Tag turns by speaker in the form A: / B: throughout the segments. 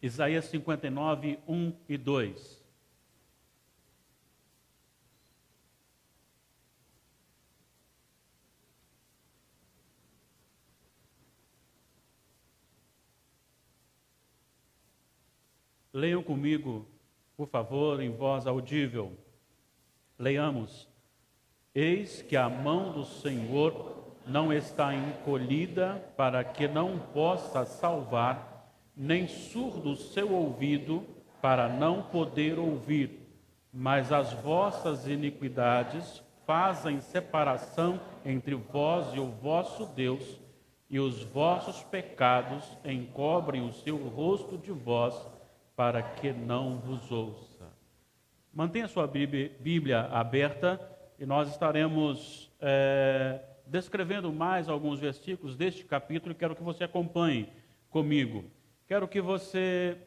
A: Isaías 59, 1 e 2. Leiam comigo, por favor, em voz audível. Leiamos. Eis que a mão do Senhor não está encolhida para que não possa salvar, nem surdo o seu ouvido para não poder ouvir. Mas as vossas iniquidades fazem separação entre vós e o vosso Deus, e os vossos pecados encobrem o seu rosto de vós, para que não vos ouça. Mantenha sua Bíblia aberta e nós estaremos descrevendo mais alguns versículos deste capítulo e quero que você acompanhe comigo. Quero que você,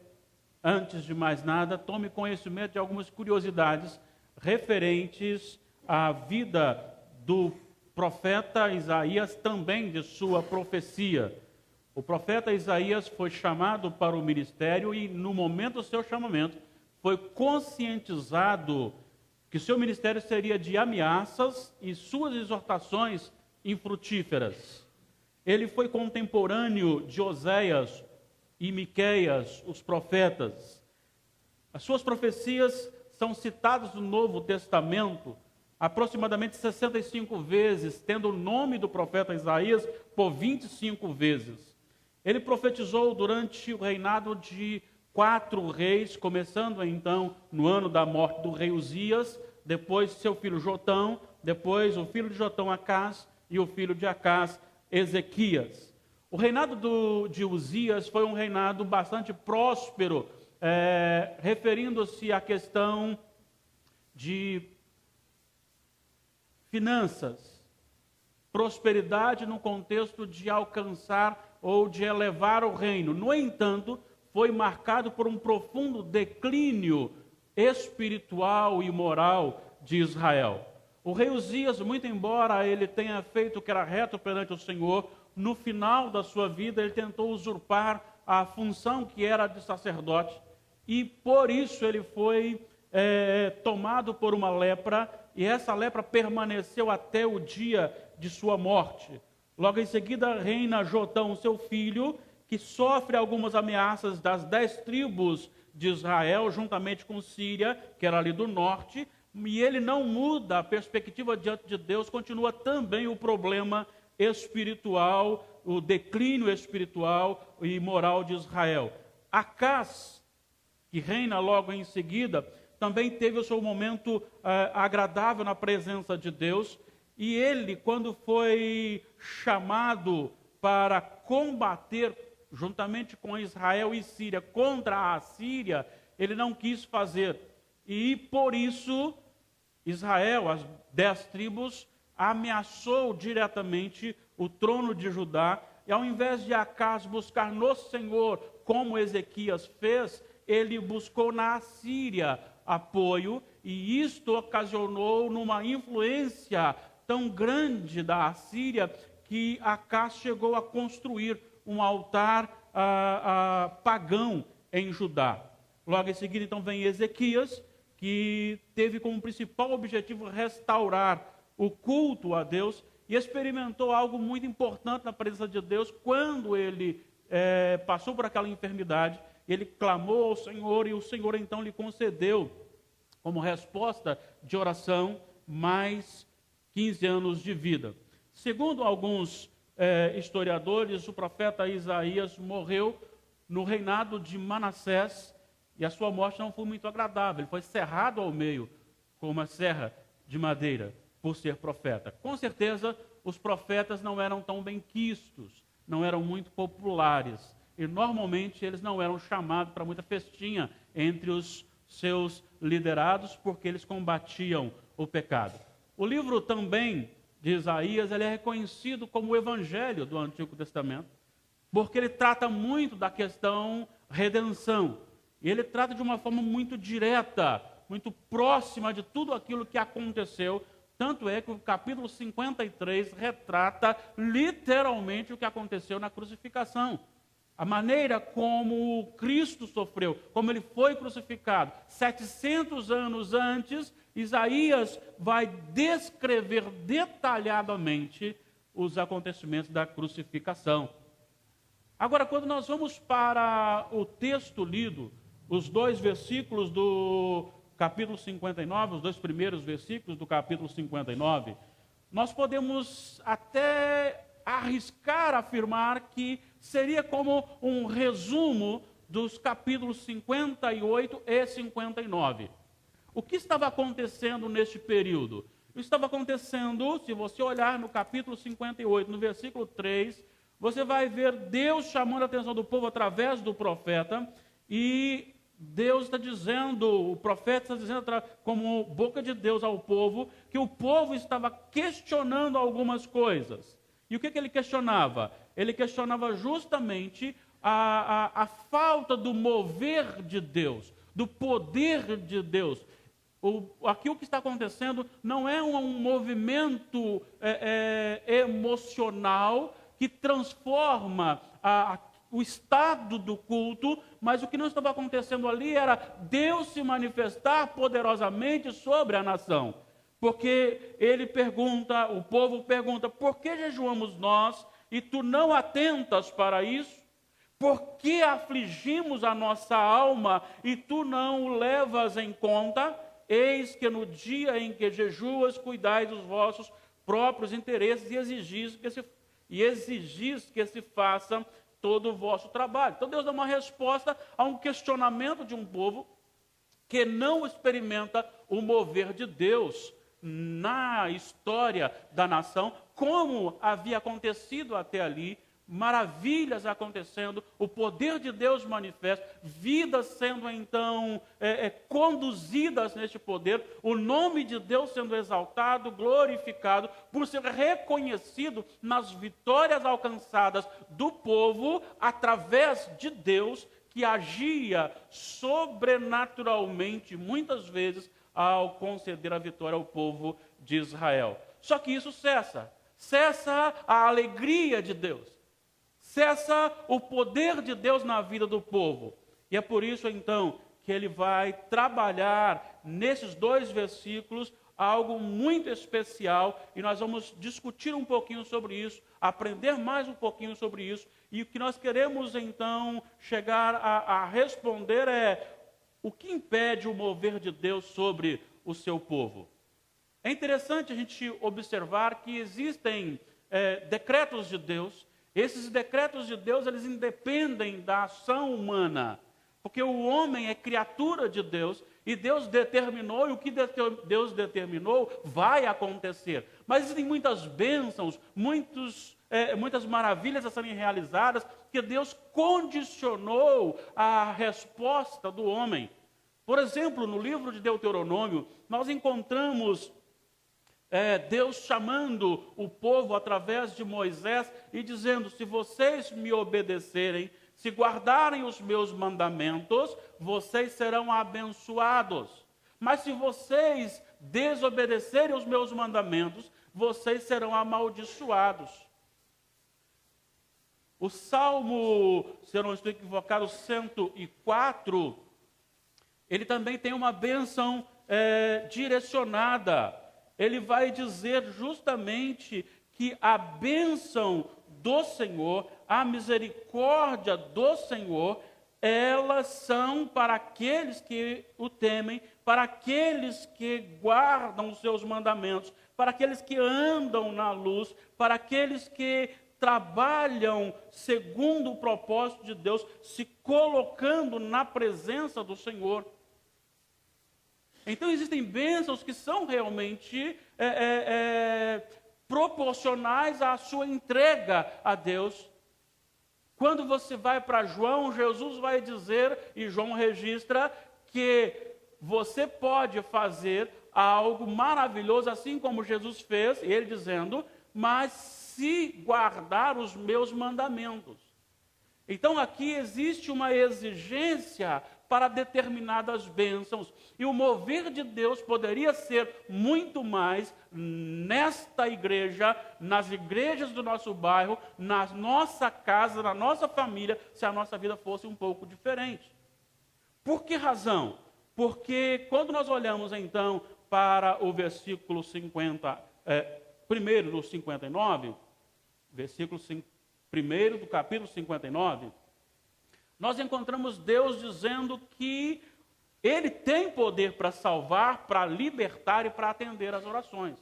A: antes de mais nada, tome conhecimento de algumas curiosidades referentes à vida do profeta Isaías, também de sua profecia. O profeta Isaías foi chamado para o ministério e, no momento do seu chamamento, foi conscientizado que seu ministério seria de ameaças e suas exortações infrutíferas. Ele foi contemporâneo de Oséias e Miqueias, os profetas. As suas profecias são citadas no Novo Testamento aproximadamente 65 vezes, tendo o nome do profeta Isaías por 25 vezes. Ele profetizou durante o reinado de 4 reis, começando então no ano da morte do rei Uzias, depois seu filho Jotão, depois o filho de Jotão, Acás, e o filho de Acás, Ezequias. O reinado de Uzias foi um reinado bastante próspero, referindo-se à questão de finanças, prosperidade no contexto de alcançar ou de elevar o reino. No entanto, foi marcado por um profundo declínio espiritual e moral de Israel. O rei Uzias, muito embora ele tenha feito o que era reto perante o Senhor, no final da sua vida ele tentou usurpar a função que era de sacerdote e por isso ele foi tomado por uma lepra e essa lepra permaneceu até o dia de sua morte. Logo em seguida reina Jotão, seu filho, que sofre algumas ameaças das 10 tribos de Israel, juntamente com Síria, que era ali do norte, e ele não muda a perspectiva diante de Deus, continua também o problema espiritual, o declínio espiritual e moral de Israel. Acás, que reina logo em seguida, também teve o seu momento agradável na presença de Deus, e ele, quando foi chamado para combater, juntamente com Israel e Síria, contra a Assíria, ele não quis fazer. E por isso, Israel, as 10 tribos, ameaçou diretamente o trono de Judá. E ao invés de Acás buscar no Senhor, como Ezequias fez, ele buscou na Assíria apoio, e isto ocasionou numa influência tão grande da Assíria que Acás chegou a construir um altar pagão em Judá. Logo em seguida, então, vem Ezequias, que teve como principal objetivo restaurar o culto a Deus e experimentou algo muito importante na presença de Deus quando ele passou por aquela enfermidade. Ele clamou ao Senhor e o Senhor então lhe concedeu, como resposta de oração, mais 15 anos de vida. Segundo alguns historiadores, o profeta Isaías morreu no reinado de Manassés e a sua morte não foi muito agradável. Ele foi cerrado ao meio com uma serra de madeira por ser profeta. Com certeza, os profetas não eram tão bem quistos, não eram muito populares e normalmente eles não eram chamados para muita festinha entre os seus liderados porque eles combatiam o pecado. O livro também de Isaías, ele é reconhecido como o evangelho do Antigo Testamento, porque ele trata muito da questão redenção. E ele trata de uma forma muito direta, muito próxima de tudo aquilo que aconteceu Tanto é que o capítulo 53 retrata literalmente o que aconteceu na crucificação. A maneira como Cristo sofreu, como ele foi crucificado. 700 anos antes, Isaías vai descrever detalhadamente os acontecimentos da crucificação. Agora, quando nós vamos para o texto lido, os 2 versículos do capítulo 59, os 2 primeiros versículos do capítulo 59, nós podemos até arriscar afirmar que seria como um resumo dos capítulos 58 e 59. O que estava acontecendo neste período? Estava acontecendo, se você olhar no capítulo 58, no versículo 3, você vai ver Deus chamando a atenção do povo através do profeta, e Deus está dizendo, o profeta está dizendo como boca de Deus ao povo, que o povo estava questionando algumas coisas. E o que ele questionava? Ele questionava justamente a falta do mover de Deus, do poder de Deus. Aqui o que está acontecendo não é um movimento emocional que transforma o estado do culto, mas o que não estava acontecendo ali era Deus se manifestar poderosamente sobre a nação. Porque o povo pergunta, por que jejuamos nós e tu não atentas para isso? Por que afligimos a nossa alma e tu não o levas em conta? Eis que no dia em que jejuas, cuidais dos vossos próprios interesses e exigis que se faça todo o vosso trabalho. Então Deus dá uma resposta a um questionamento de um povo que não experimenta o mover de Deus na história da nação, como havia acontecido até ali, maravilhas acontecendo, o poder de Deus manifesto, vidas sendo então conduzidas neste poder, o nome de Deus sendo exaltado, glorificado, por ser reconhecido nas vitórias alcançadas do povo, através de Deus, que agia sobrenaturalmente, muitas vezes, ao conceder a vitória ao povo de Israel. Só que isso cessa a alegria de Deus, cessa o poder de Deus na vida do povo. E é por isso, então, que ele vai trabalhar nesses 2 versículos algo muito especial, e nós vamos discutir um pouquinho sobre isso, aprender mais um pouquinho sobre isso, e o que nós queremos, então, chegar a responder é: o que impede o mover de Deus sobre o seu povo? É interessante a gente observar que existem decretos de Deus. Esses decretos de Deus, eles independem da ação humana, porque o homem é criatura de Deus, e Deus determinou, e o que Deus determinou vai acontecer. Mas existem muitas bênçãos, muitas maravilhas a serem realizadas, que Deus condicionou a resposta do homem. Por exemplo, no livro de Deuteronômio, nós encontramos Deus chamando o povo através de Moisés e dizendo: se vocês me obedecerem, se guardarem os meus mandamentos, vocês serão abençoados. Mas se vocês desobedecerem os meus mandamentos, vocês serão amaldiçoados. O Salmo, se eu não estou equivocado, 104, ele também tem uma bênção direcionada. Ele vai dizer justamente que a bênção do Senhor, a misericórdia do Senhor, elas são para aqueles que o temem, para aqueles que guardam os seus mandamentos, para aqueles que andam na luz, para aqueles que trabalham segundo o propósito de Deus, se colocando na presença do Senhor. Então existem bênçãos que são realmente proporcionais à sua entrega a Deus. Quando você vai para João, Jesus vai dizer, e João registra, que você pode fazer algo maravilhoso, assim como Jesus fez, ele dizendo: mas se guardar os meus mandamentos. Então aqui existe uma exigência para determinadas bênçãos. E o mover de Deus poderia ser muito mais nesta igreja, nas igrejas do nosso bairro, na nossa casa, na nossa família, se a nossa vida fosse um pouco diferente. Por que razão? Porque quando nós olhamos então para o versículo 50, primeiro do 59, versículo 1 do capítulo 59, nós encontramos Deus dizendo que Ele tem poder para salvar, para libertar e para atender às orações.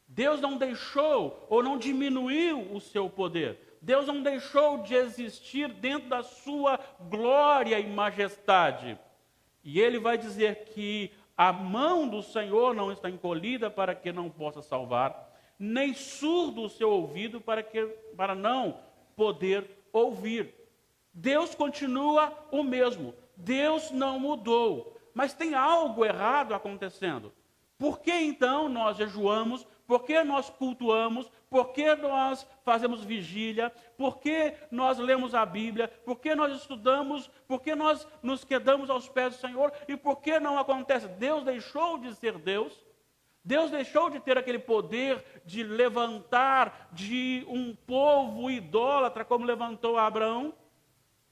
A: Deus não deixou ou não diminuiu o seu poder. Deus não deixou de existir dentro da sua glória e majestade. E Ele vai dizer que a mão do Senhor não está encolhida para que não possa salvar, nem surdo o seu ouvido para não poder ouvir. Deus continua o mesmo. Deus não mudou. Mas tem algo errado acontecendo. Por que então nós jejuamos? Por que nós cultuamos? Por que nós fazemos vigília? Por que nós lemos a Bíblia? Por que nós estudamos? Por que nós nos quedamos aos pés do Senhor? E por que não acontece? Deus deixou de ser Deus? Deus deixou de ter aquele poder de levantar de um povo idólatra, como levantou Abraão,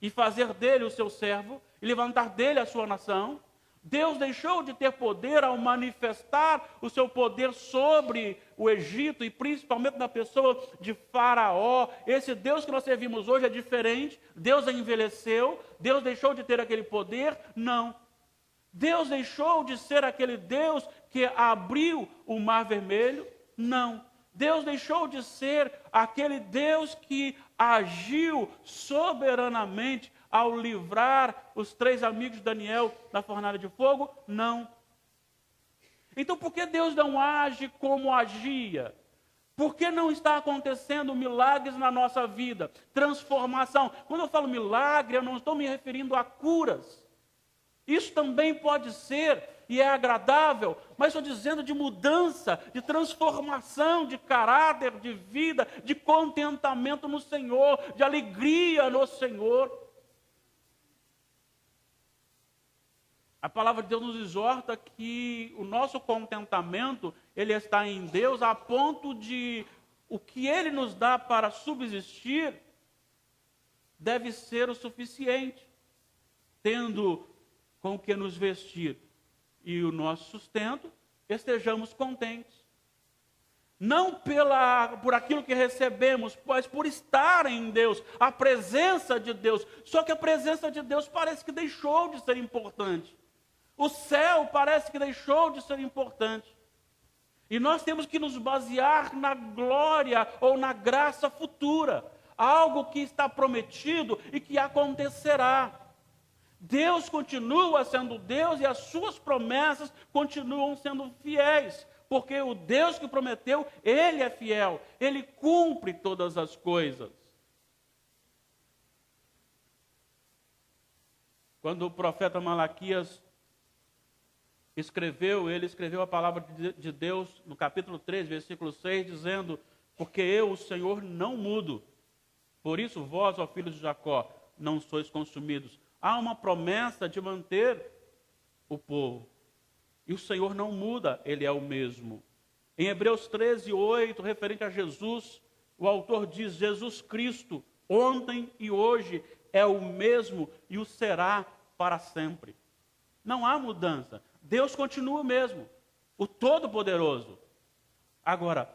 A: e fazer dele o seu servo, e levantar dele a sua nação? Deus deixou de ter poder ao manifestar o seu poder sobre o Egito, e principalmente na pessoa de Faraó. Esse Deus que nós servimos hoje é diferente. Deus envelheceu. Deus deixou de ter aquele poder? Não. Deus deixou de ser aquele Deus que abriu o Mar Vermelho? Não. Deus deixou de ser aquele Deus que agiu soberanamente ao livrar os 3 amigos de Daniel da fornalha de fogo? Não. Então por que Deus não age como agia? Por que não está acontecendo milagres na nossa vida? Transformação. Quando eu falo milagre, eu não estou me referindo a curas. Isso também pode ser e é agradável, mas estou dizendo de mudança, de transformação de caráter, de vida, de contentamento no Senhor, de alegria no Senhor. A palavra de Deus nos exorta que o nosso contentamento, ele está em Deus a ponto de o que Ele nos dá para subsistir deve ser o suficiente, tendo com o que nos vestir e o nosso sustento, estejamos contentes. Não por aquilo que recebemos, mas por estar em Deus, a presença de Deus. Só que a presença de Deus parece que deixou de ser importante. O céu parece que deixou de ser importante. E nós temos que nos basear na glória ou na graça futura. Algo que está prometido e que acontecerá. Deus continua sendo Deus e as suas promessas continuam sendo fiéis. Porque o Deus que prometeu, Ele é fiel. Ele cumpre todas as coisas. Quando o profeta Malaquias ele escreveu a palavra de Deus no capítulo 3, versículo 6, dizendo: porque eu, o Senhor, não mudo. Por isso vós, ó filhos de Jacó, não sois consumidos. Há uma promessa de manter o povo. E o Senhor não muda, Ele é o mesmo. Em Hebreus 13, 8, referente a Jesus, o autor diz: Jesus Cristo, ontem e hoje, é o mesmo e o será para sempre. Não há mudança. Deus continua o mesmo, o Todo-Poderoso. Agora,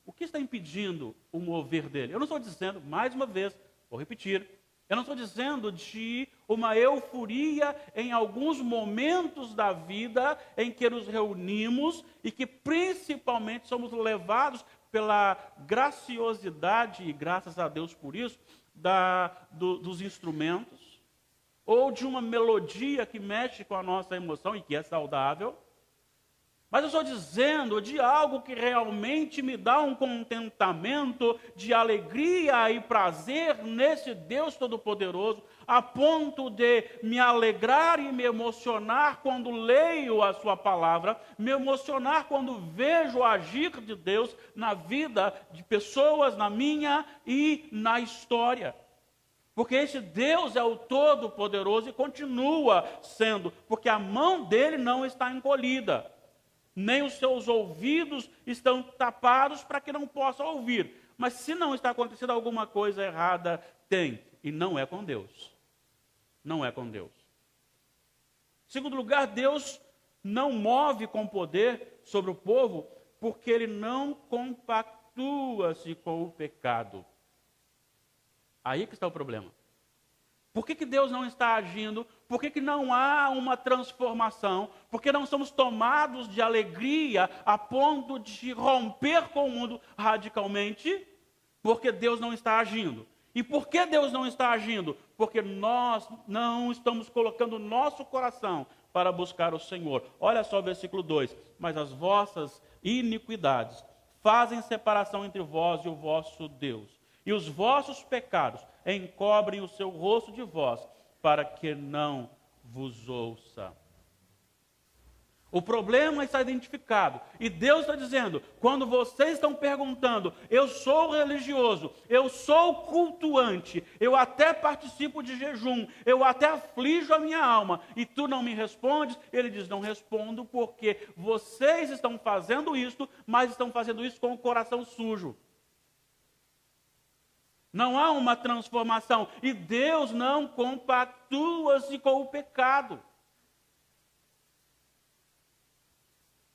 A: o que está impedindo o mover dele? Eu não estou dizendo, mais uma vez, vou repetir, eu não estou dizendo de uma euforia em alguns momentos da vida em que nos reunimos e que principalmente somos levados pela graciosidade, e graças a Deus por isso, dos instrumentos, ou de uma melodia que mexe com a nossa emoção e que é saudável. Mas eu estou dizendo de algo que realmente me dá um contentamento, de alegria e prazer nesse Deus Todo-Poderoso, a ponto de me alegrar e me emocionar quando leio a sua palavra, me emocionar quando vejo o agir de Deus na vida de pessoas, na minha e na história. Porque esse Deus é o Todo-Poderoso e continua sendo, porque a mão dele não está encolhida, nem os seus ouvidos estão tapados para que não possa ouvir. Mas se não está acontecendo alguma coisa errada, tem. E não é com Deus. Não é com Deus. Em segundo lugar, Deus não move com poder sobre o povo, porque ele não compactua-se com o pecado. Aí que está o problema. Por que Deus não está agindo? Por que não há uma transformação? Por que não somos tomados de alegria a ponto de romper com o mundo radicalmente? Porque Deus não está agindo. E por que Deus não está agindo? Porque nós não estamos colocando o nosso coração para buscar o Senhor. Olha só o versículo 2. Mas as vossas iniquidades fazem separação entre vós e o vosso Deus. E os vossos pecados encobrem o seu rosto de vós, para que não vos ouça. O problema está identificado. E Deus está dizendo, quando vocês estão perguntando, eu sou religioso, eu sou cultuante, eu até participo de jejum, eu até aflijo a minha alma, e tu não me respondes, ele diz, não respondo porque vocês estão fazendo isso, mas estão fazendo isso com o coração sujo. Não há uma transformação. E Deus não compactua-se com o pecado.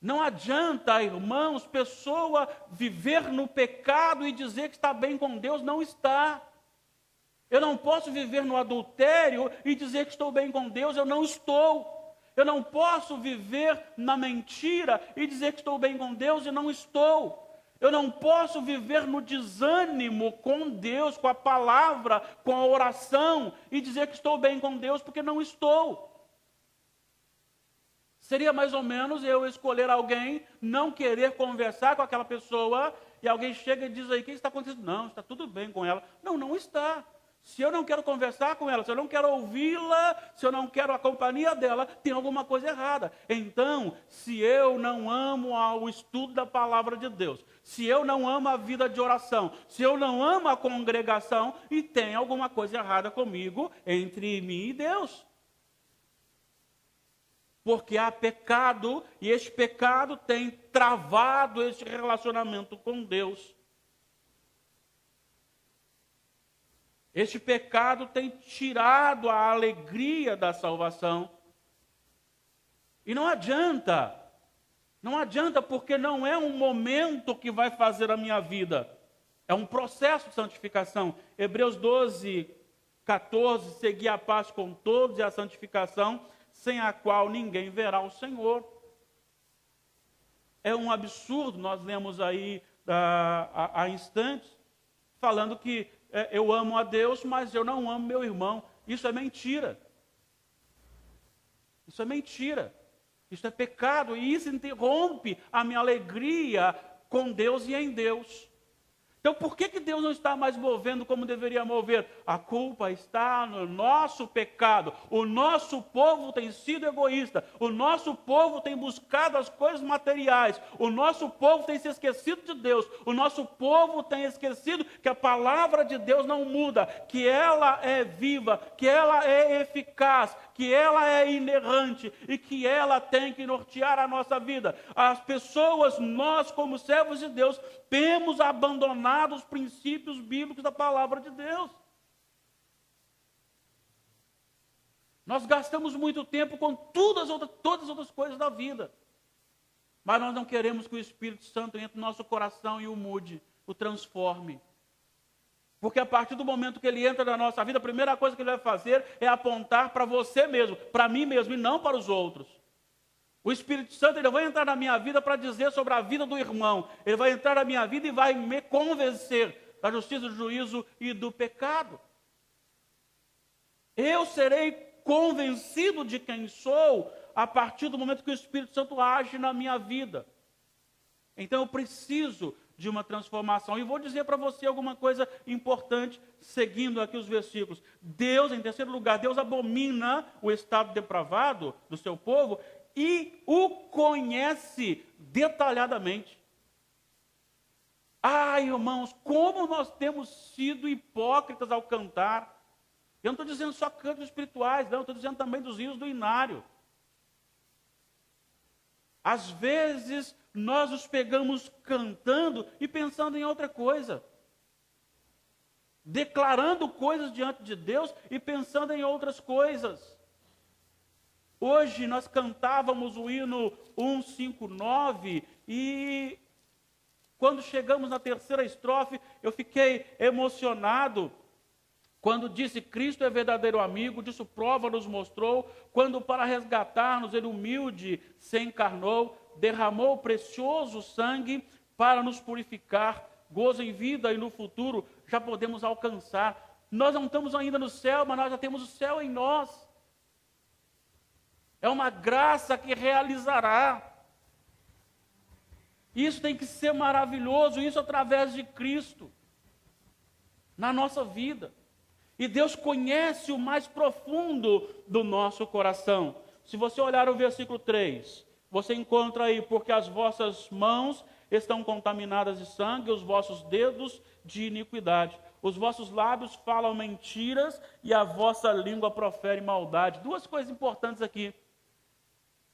A: Não adianta, irmãos, pessoa viver no pecado e dizer que está bem com Deus, não está. Eu não posso viver no adultério e dizer que estou bem com Deus, eu não estou. Eu não posso viver na mentira e dizer que estou bem com Deus e não estou. Eu não posso viver no desânimo com Deus, com a palavra, com a oração, e dizer que estou bem com Deus, porque não estou. Seria mais ou menos eu escolher alguém, não querer conversar com aquela pessoa, e alguém chega e diz aí, o que está acontecendo? Não, está tudo bem com ela. Não, não está. Se eu não quero conversar com ela, se eu não quero ouvi-la, se eu não quero a companhia dela, tem alguma coisa errada. Então, se eu não amo o estudo da palavra de Deus, se eu não amo a vida de oração, se eu não amo a congregação, e tem alguma coisa errada comigo entre mim e Deus. Porque há pecado, e este pecado tem travado este relacionamento com Deus. Este pecado tem tirado a alegria da salvação. E não adianta porque não é um momento que vai fazer a minha vida. É um processo de santificação. Hebreus 12, 14, seguir a paz com todos e a santificação, sem a qual ninguém verá o Senhor. É um absurdo, nós lemos aí há instantes, falando que eu amo a Deus, mas eu não amo meu irmão. Isso é mentira. Isso é mentira. Isso é pecado. E isso interrompe a minha alegria com Deus e em Deus. Então, por que Deus não está mais movendo como deveria mover? A culpa está no nosso pecado. O nosso povo tem sido egoísta. O nosso povo tem buscado as coisas materiais. O nosso povo tem se esquecido de Deus. O nosso povo tem esquecido que a palavra de Deus não muda, que ela é viva, que ela é eficaz, que ela é inerrante e que ela tem que nortear a nossa vida. As pessoas, nós como servos de Deus, temos abandonado os princípios bíblicos da palavra de Deus. Nós gastamos muito tempo com todas as outras coisas da vida. Mas nós não queremos que o Espírito Santo entre no nosso coração e o mude, o transforme. Porque a partir do momento que ele entra na nossa vida, a primeira coisa que ele vai fazer é apontar para você mesmo, para mim mesmo e não para os outros. O Espírito Santo ele vai entrar na minha vida para dizer sobre a vida do irmão. Ele vai entrar na minha vida e vai me convencer da justiça, do juízo e do pecado. Eu serei convencido de quem sou a partir do momento que o Espírito Santo age na minha vida. Então eu preciso de uma transformação. E vou dizer para você alguma coisa importante, seguindo aqui os versículos. Deus, em terceiro lugar, Deus abomina o estado depravado do seu povo e o conhece detalhadamente. Ah, irmãos, como nós temos sido hipócritas ao cantar. Eu não estou dizendo só cantos espirituais, não, estou dizendo também dos rios do Inário. Às vezes, nós nos pegamos cantando e pensando em outra coisa. Declarando coisas diante de Deus e pensando em outras coisas. Hoje nós cantávamos o hino 159 e quando chegamos na terceira estrofe, eu fiquei emocionado quando disse: Cristo é verdadeiro amigo, disso prova nos mostrou, quando para resgatar-nos ele humilde se encarnou, derramou precioso sangue para nos purificar, gozo em vida e no futuro já podemos alcançar. Nós não estamos ainda no céu, mas nós já temos o céu em nós. É uma graça que realizará. Isso tem que ser maravilhoso, isso através de Cristo, na nossa vida. E Deus conhece o mais profundo do nosso coração. Se você olhar o versículo 3, você encontra aí: porque as vossas mãos estão contaminadas de sangue, os vossos dedos de iniquidade. Os vossos lábios falam mentiras e a vossa língua profere maldade. Duas coisas importantes aqui.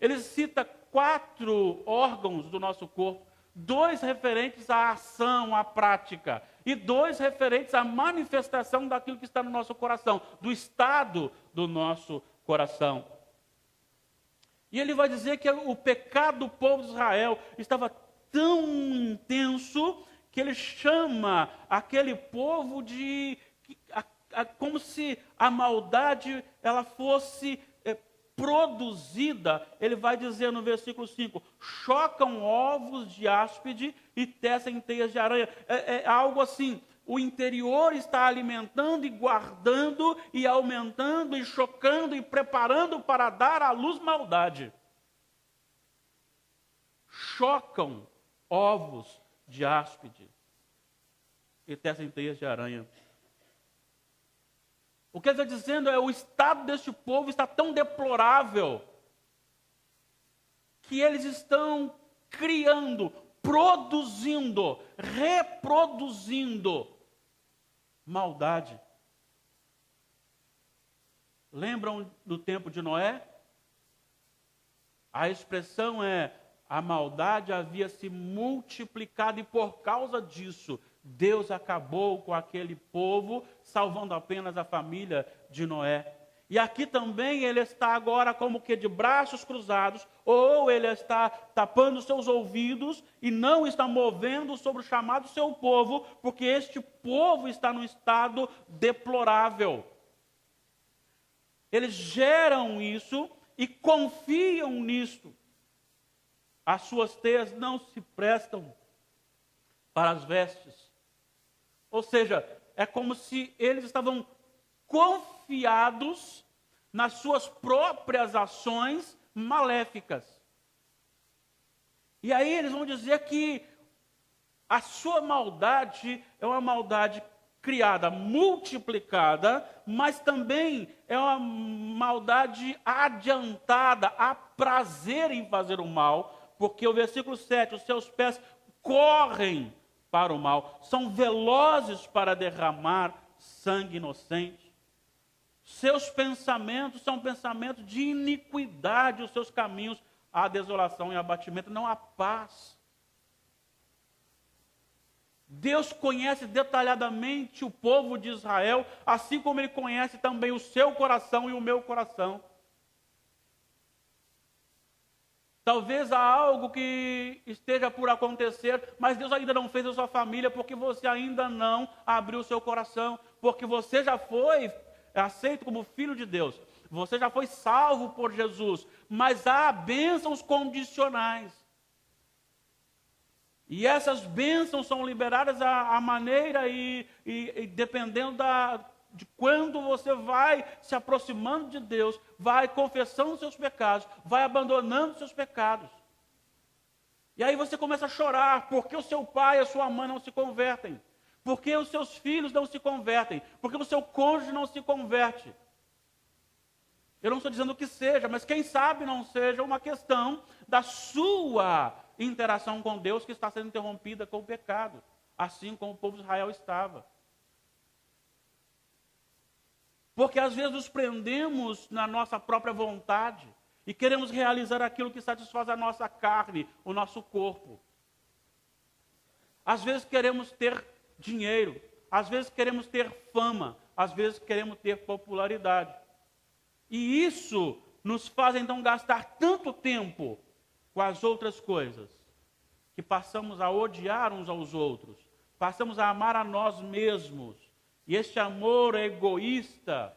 A: Ele cita 4 órgãos do nosso corpo, 2 referentes à ação, à prática, e 2 referentes à manifestação daquilo que está no nosso coração, do estado do nosso coração. E ele vai dizer que o pecado do povo de Israel estava tão intenso que ele chama aquele povo de como se a maldade ela fosse produzida. Ele vai dizer no versículo 5: chocam ovos de áspide e tecem teias de aranha. É algo assim, o interior está alimentando e guardando e aumentando e chocando e preparando para dar à luz maldade. Chocam ovos de áspide e tecem teias de aranha. O que ele está dizendo é: o estado deste povo está tão deplorável que eles estão criando, produzindo, reproduzindo maldade. Lembram do tempo de Noé? A expressão é: a maldade havia se multiplicado e por causa disso Deus acabou com aquele povo, salvando apenas a família de Noé. E aqui também ele está agora como que de braços cruzados, ou ele está tapando seus ouvidos e não está movendo sobre o chamado seu povo, porque este povo está num estado deplorável. Eles geram isso e confiam nisto. As suas teias não se prestam para as vestes. Ou seja, é como se eles estavam confiados nas suas próprias ações maléficas. E aí eles vão dizer que a sua maldade é uma maldade criada, multiplicada, mas também é uma maldade adiantada, há prazer em fazer o mal, porque o versículo 7, os seus pés correm para o mal, são velozes para derramar sangue inocente. Seus pensamentos são pensamentos de iniquidade, os seus caminhos há desolação e abatimento, não há paz. Deus conhece detalhadamente o povo de Israel, assim como Ele conhece também o seu coração e o meu coração. Talvez há algo que esteja por acontecer, mas Deus ainda não fez a sua família, porque você ainda não abriu o seu coração, porque você já foi aceito como filho de Deus, você já foi salvo por Jesus, mas há bênçãos condicionais. E essas bênçãos são liberadas à maneira e dependendo de quando você vai se aproximando de Deus, vai confessando seus pecados, vai abandonando seus pecados. E aí você começa a chorar, porque o seu pai e a sua mãe não se convertem, porque os seus filhos não se convertem, porque o seu cônjuge não se converte. Eu não estou dizendo que seja, mas quem sabe não seja uma questão da sua interação com Deus que está sendo interrompida com o pecado, assim como o povo de Israel estava. Porque às vezes nos prendemos na nossa própria vontade e queremos realizar aquilo que satisfaz a nossa carne, o nosso corpo. Às vezes queremos ter dinheiro, às vezes queremos ter fama, às vezes queremos ter popularidade. E isso nos faz então gastar tanto tempo com as outras coisas, que passamos a odiar uns aos outros, passamos a amar a nós mesmos. E este amor egoísta,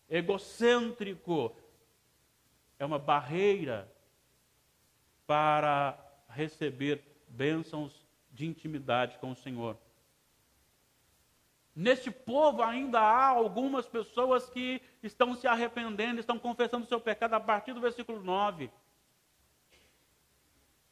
A: egocêntrico, é uma barreira para receber bênçãos de intimidade com o Senhor. Neste povo ainda há algumas pessoas que estão se arrependendo, estão confessando o seu pecado a partir do versículo 9.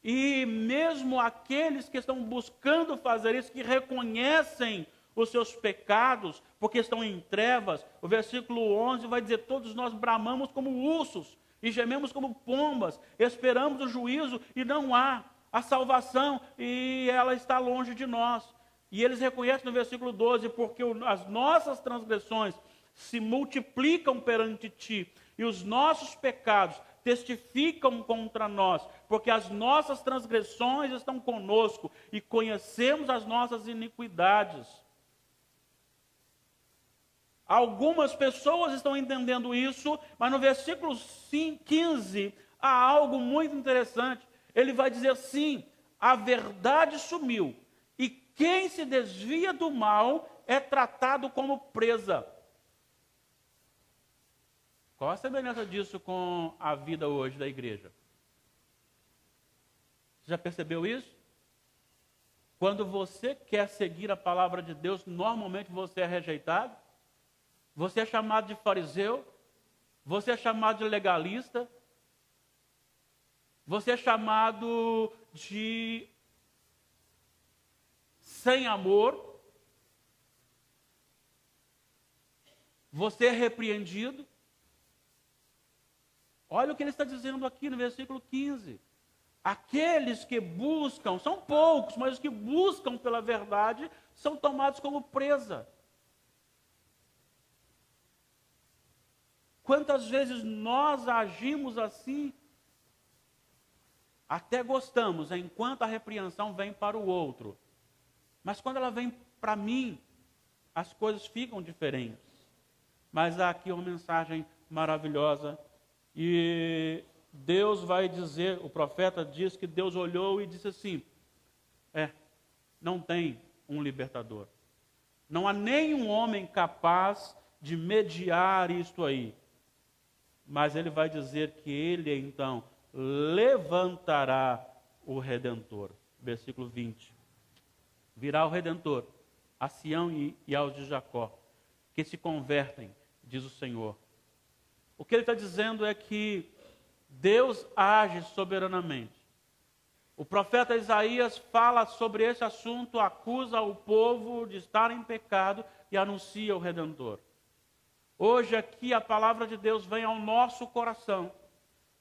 A: E mesmo aqueles que estão buscando fazer isso, que reconhecem os seus pecados, porque estão em trevas, o versículo 11 vai dizer: todos nós bramamos como ursos e gememos como pombas, esperamos o juízo e não há a salvação e ela está longe de nós. E eles reconhecem no versículo 12: porque as nossas transgressões se multiplicam perante ti e os nossos pecados testificam contra nós, porque as nossas transgressões estão conosco e conhecemos as nossas iniquidades. Algumas pessoas estão entendendo isso, mas no versículo 15 há algo muito interessante. Ele vai dizer assim: a verdade sumiu, e quem se desvia do mal é tratado como presa. Qual a semelhança disso com a vida hoje da igreja? Você já percebeu isso? Quando você quer seguir a palavra de Deus, normalmente você é rejeitado. Você é chamado de fariseu. Você é chamado de legalista. Você é chamado de sem amor. Você é repreendido. Olha o que ele está dizendo aqui no versículo 15. Aqueles que buscam, são poucos, mas os que buscam pela verdade são tomados como presa. Quantas vezes nós agimos assim? Até gostamos, enquanto a repreensão vem para o outro. Mas quando ela vem para mim, as coisas ficam diferentes. Mas há aqui uma mensagem maravilhosa. E Deus vai dizer, o profeta diz que Deus olhou e disse assim: não tem um libertador. Não há nenhum homem capaz de mediar isto aí. Mas ele vai dizer que ele então levantará o Redentor. Versículo 20. Virá o Redentor a Sião e aos de Jacó, que se convertem, diz o Senhor. O que ele está dizendo é que Deus age soberanamente. O profeta Isaías fala sobre esse assunto, acusa o povo de estar em pecado e anuncia o Redentor. Hoje aqui a palavra de Deus vem ao nosso coração.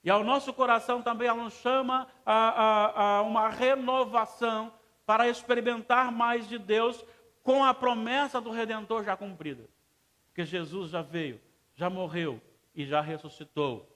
A: E ao nosso coração também ela nos chama a uma renovação para experimentar mais de Deus com a promessa do Redentor já cumprida. Porque Jesus já veio, já morreu e já ressuscitou.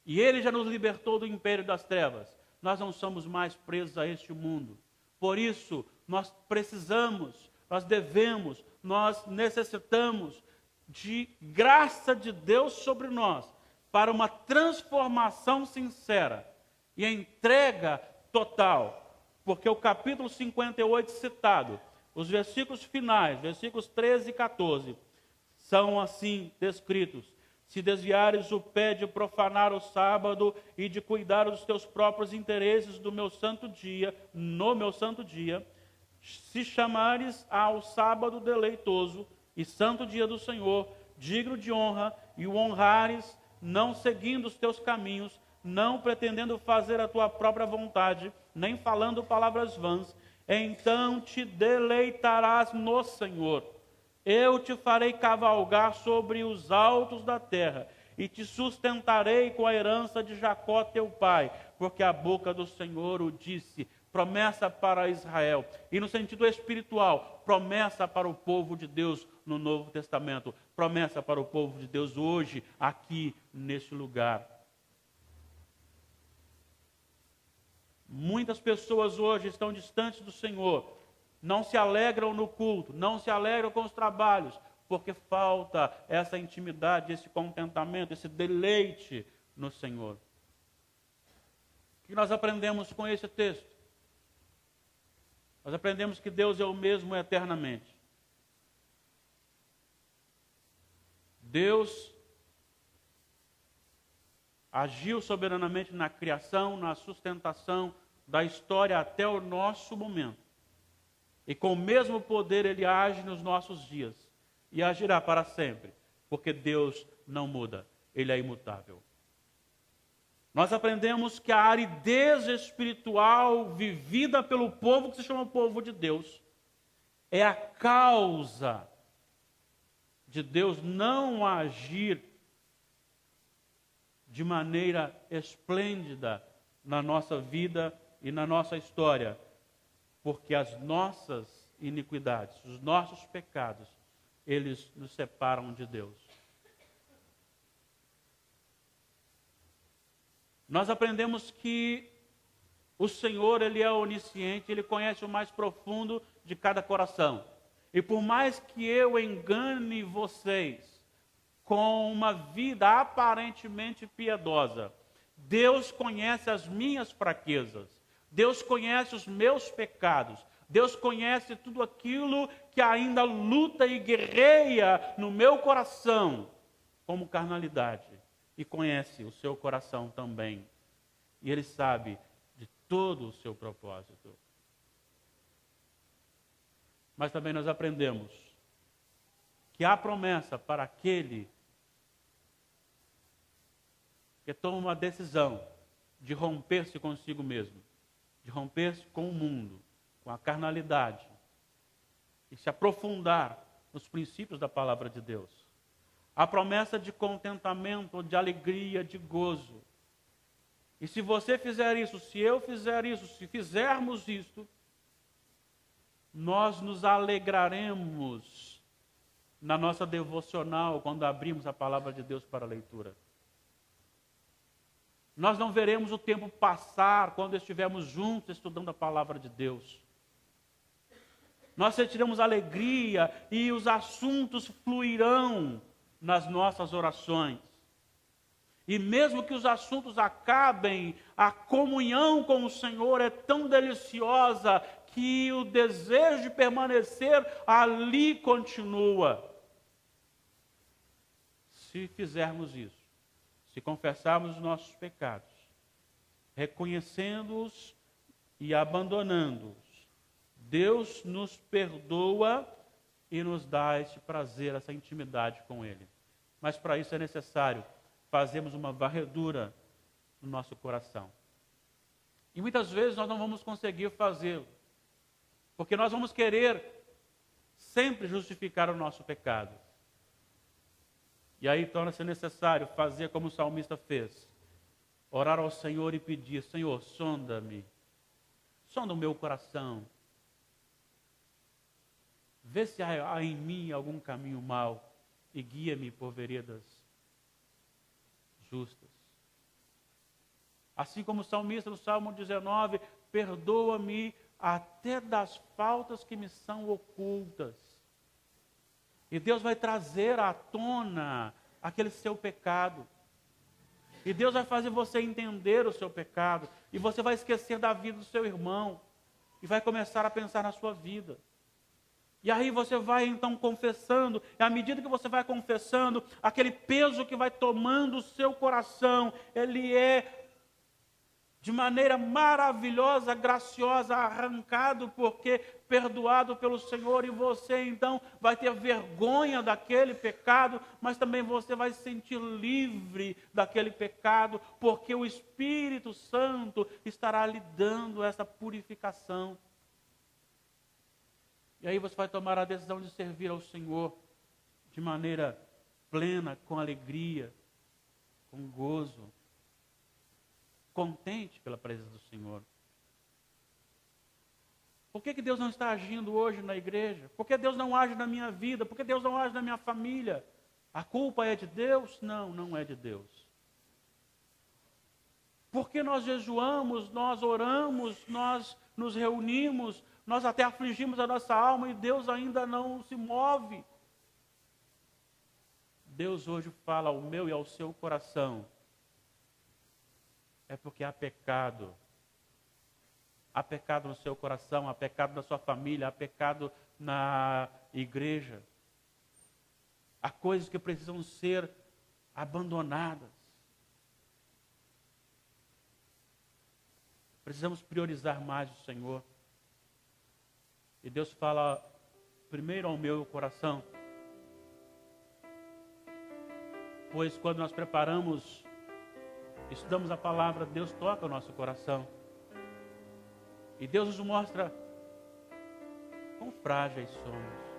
A: E Ele já nos libertou do império das trevas. Nós não somos mais presos a este mundo. Por isso, nós precisamos, nós devemos, nós necessitamos de graça de Deus sobre nós, para uma transformação sincera e entrega total. Porque o capítulo 58 citado, os versículos finais, versículos 13 e 14, são assim descritos: se desviares o pé de profanar o sábado e de cuidar dos teus próprios interesses do meu santo dia, no meu santo dia, se chamares ao sábado deleitoso e santo dia do Senhor, digno de honra, e o honrares, não seguindo os teus caminhos, não pretendendo fazer a tua própria vontade, nem falando palavras vãs, então te deleitarás no Senhor. Eu te farei cavalgar sobre os altos da terra, e te sustentarei com a herança de Jacó teu pai, porque a boca do Senhor o disse. promessa para Israel. E no sentido espiritual, promessa para o povo de Deus no Novo Testamento. Promessa para o povo de Deus hoje, aqui, neste lugar. Muitas pessoas hoje estão distantes do Senhor. Não se alegram no culto, não se alegram com os trabalhos, porque falta essa intimidade, esse contentamento, esse deleite no Senhor. O que nós aprendemos com esse texto? Nós aprendemos que Deus é o mesmo eternamente. Deus agiu soberanamente na criação, na sustentação da história até o nosso momento. E com o mesmo poder Ele age nos nossos dias. E agirá para sempre. Porque Deus não muda. Ele é imutável. Nós aprendemos que a aridez espiritual vivida pelo povo que se chama povo de Deus é a causa de Deus não agir de maneira esplêndida na nossa vida e na nossa história, porque as nossas iniquidades, os nossos pecados, eles nos separam de Deus. Nós aprendemos que o Senhor, Ele é onisciente, Ele conhece o mais profundo de cada coração. E por mais que eu engane vocês com uma vida aparentemente piedosa, Deus conhece as minhas fraquezas, Deus conhece os meus pecados, Deus conhece tudo aquilo que ainda luta e guerreia no meu coração como carnalidade. E conhece o seu coração também. E Ele sabe de todo o seu propósito. Mas também nós aprendemos que há promessa para aquele que toma uma decisão de romper-se consigo mesmo, de romper-se com o mundo, com a carnalidade, e se aprofundar nos princípios da palavra de Deus. A promessa de contentamento, de alegria, de gozo. E se você fizer isso, se eu fizer isso, se fizermos isto, nós nos alegraremos na nossa devocional quando abrimos a palavra de Deus para a leitura. Nós não veremos o tempo passar quando estivermos juntos estudando a palavra de Deus. Nós sentiremos alegria e os assuntos fluirão nas nossas orações. E mesmo que os assuntos acabem, a comunhão com o Senhor é tão deliciosa que o desejo de permanecer ali continua. Se fizermos isso, se confessarmos os nossos pecados, reconhecendo-os e abandonando-os, Deus nos perdoa e nos dá este prazer, essa intimidade com Ele. Mas para isso é necessário fazermos uma varredura no nosso coração. E muitas vezes nós não vamos conseguir fazê-lo, porque nós vamos querer sempre justificar o nosso pecado. E aí torna-se necessário fazer como o salmista fez. Orar ao Senhor e pedir: Senhor, sonda-me, sonda o meu coração. Vê se há em mim algum caminho mau e guia-me por veredas justas. Assim como o salmista no Salmo 19, perdoa-me até das faltas que me são ocultas. E Deus vai trazer à tona aquele seu pecado. E Deus vai fazer você entender o seu pecado. E você vai esquecer da vida do seu irmão. E vai começar a pensar na sua vida. E aí você vai então confessando, e à medida que você vai confessando, aquele peso que vai tomando o seu coração, ele é de maneira maravilhosa, graciosa, arrancado, porque perdoado pelo Senhor, e você então vai ter vergonha daquele pecado, mas também você vai se sentir livre daquele pecado, porque o Espírito Santo estará lhe dando essa purificação. E aí você vai tomar a decisão de servir ao Senhor de maneira plena, com alegria, com gozo, contente pela presença do Senhor. Por que Deus não está agindo hoje na igreja? Por que Deus não age na minha vida? Por que Deus não age na minha família? A culpa é de Deus? Não, não é de Deus. Porque nós jejuamos, nós oramos, nós nos reunimos, nós até afligimos a nossa alma e Deus ainda não se move. Deus hoje fala ao meu e ao seu coração. É porque há pecado. Há pecado no seu coração, há pecado na sua família, há pecado na igreja. Há coisas que precisam ser abandonadas. Precisamos priorizar mais o Senhor. E Deus fala primeiro ao meu coração. Pois quando nós preparamos, estudamos a palavra, Deus toca o nosso coração. E Deus nos mostra quão frágeis somos.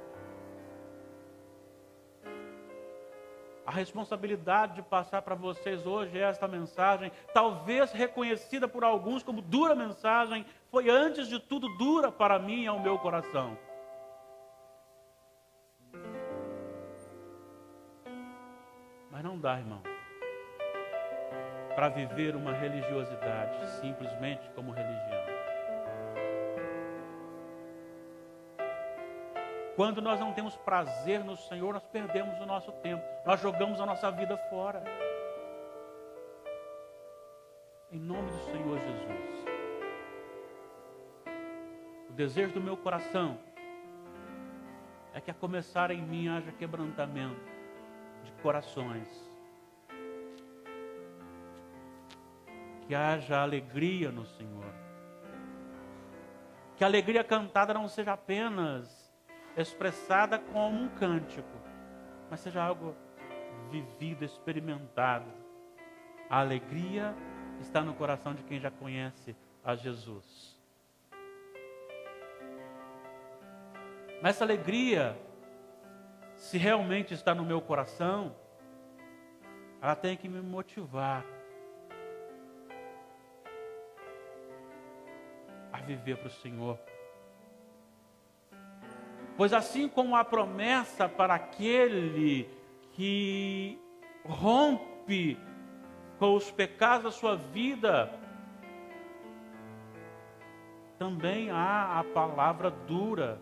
A: A responsabilidade de passar para vocês hoje esta mensagem, talvez reconhecida por alguns como dura mensagem, foi antes de tudo dura para mim e ao meu coração. Mas não dá, irmão, para viver uma religiosidade simplesmente como religião. Quando nós não temos prazer no Senhor, nós perdemos o nosso tempo. Nós jogamos a nossa vida fora. Em nome do Senhor Jesus. O desejo do meu coração é que a começar em mim haja quebrantamento de corações. Que haja alegria no Senhor. Que a alegria cantada não seja apenas expressada como um cântico, mas seja algo vivido, experimentado. A alegria está no coração de quem já conhece a Jesus. Mas essa alegria, se realmente está no meu coração, ela tem que me motivar a viver para o Senhor. Pois assim como a promessa para aquele que rompe com os pecados da sua vida, também há a palavra dura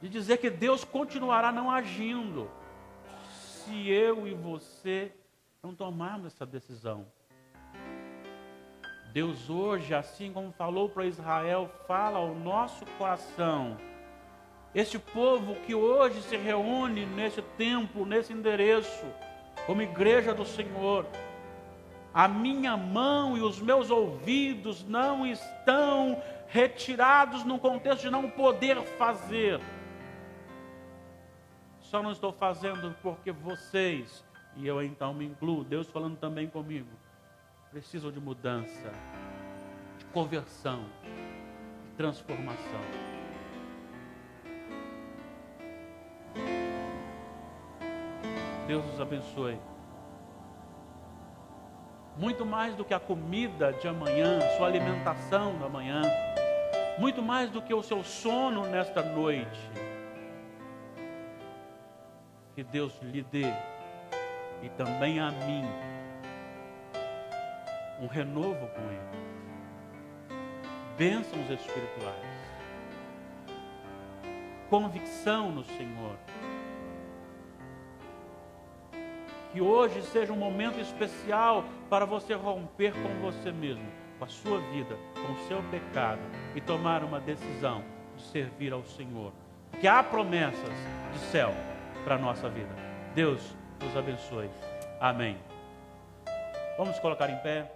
A: de dizer que Deus continuará não agindo se eu e você não tomarmos essa decisão. Deus hoje, assim como falou para Israel, fala ao nosso coração. Este povo que hoje se reúne nesse templo, nesse endereço, como igreja do Senhor, a minha mão e os meus ouvidos não estão retirados num contexto de não poder fazer. Só não estou fazendo porque vocês, e eu então me incluo, Deus falando também comigo, precisam de mudança, de conversão, de transformação. Deus nos abençoe. Muito mais do que a comida de amanhã, sua alimentação da manhã, muito mais do que o seu sono nesta noite, que Deus lhe dê, e também a mim, um renovo com Ele, bênçãos espirituais, convicção no Senhor. Que hoje seja um momento especial para você romper com você mesmo, com a sua vida, com o seu pecado e tomar uma decisão de servir ao Senhor. Que há promessas de céu para a nossa vida. Deus nos abençoe. Amém. Vamos colocar em pé.